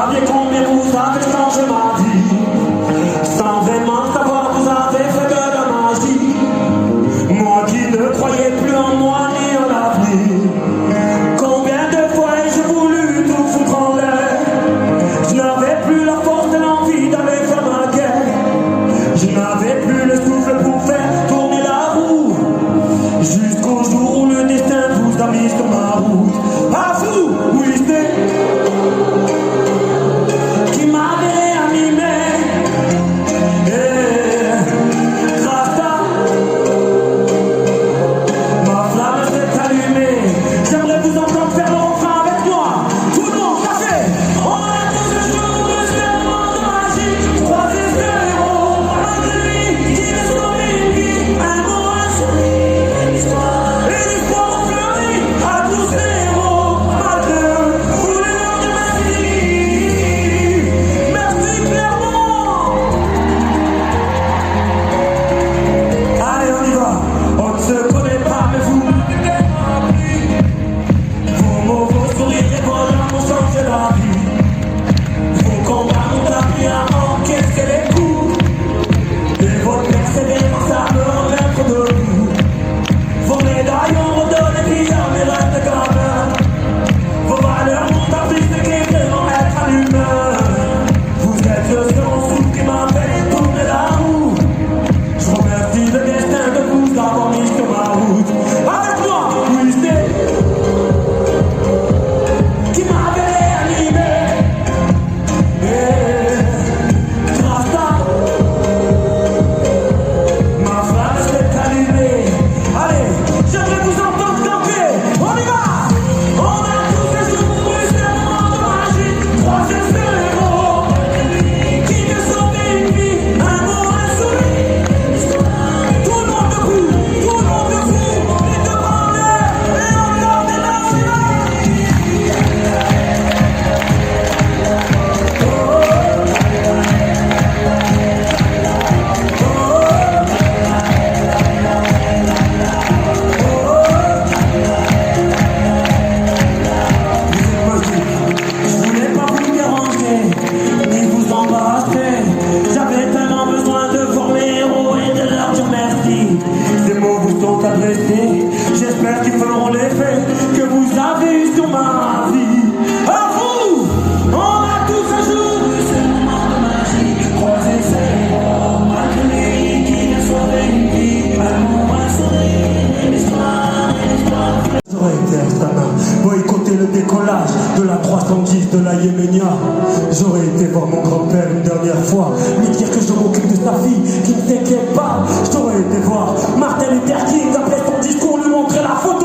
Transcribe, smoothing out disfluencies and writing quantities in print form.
saviez combien vous avez changé ma vie. Sans vraiment savoir, vous avez fait de la magie. Moi qui ne croyais plus en moi ni en l'avenir. Combien de fois ai-je voulu tout foutre en l'air. Je n'avais plus la force et l'envie d'aller faire ma guerre. Je n'avais plus le souffle pour faire tourner la roue. Jusqu'au jour où le destin vous a mis sur ma route. À vous, oui c'est qui m'avait animé. Grâce à ma flamme s'est allumée. J'aimerais vous entendre faire le refrain avec moi. Tout le monde, café. On a tous le jour de ce moment de magie. Croisé ce héros, un de lui qui me sauve une vie. Un mot, un sourire, une histoire. Et l'espoir fleurit à tous les héros. Malgré eux, tous les noms de merci. Merci clairement. Allez, on y va. On ne se connaît pas, mais vous m'avez appris. Vos mots, vos sourires et vos larmes ont changé la vie. Vos combats m'ont appris à encaisser les coups. Et votre persévérance à me remettre debout. Vos médailles ont redonné vie à mes rêves de gamin. Vos valeurs m'ont appris ce qu'est vraiment être un humain. Vous êtes le seul souffle qui m'a fait tourner la roue. Je remercie le destin de vous avoir mis sur ma route. Avec moi, oui c'est qui m'avait animé. Grâce à ma flamme s'est allumée. Allez, j'aimerais vous entendre camper. On y va. On a tous les jours eu ces moments de magie. Croisé ce héros qui me sauvait une vie. Un mot, un sourire. Tout le monde debout, tout le monde debout. Les deux bras en l'air et on garde l'énergie. Je voulais pas vous déranger, ni vous embarrasser. J'avais tellement besoin de former héros et de leur dire merci. Ces mots vous sont adressés, j'espère qu'ils feront l'effet que vous avez eu sur ma vie. À vous, on a tous un jour eu ces moments de magie. Croisé ces héros, malgré lui qui vient sauver une vie. Un mot, un sourire, une histoire, une histoire. J'aurais été examen, boycotter le décollage de la 310 de la Yéménia. J'aurais été voir mon grand-père une dernière fois, lui dire que je m'occupe de sa fille, qui ne s'inquiète pas. J'aurais été voir Martin Luther King, après son discours, lui montrer la photo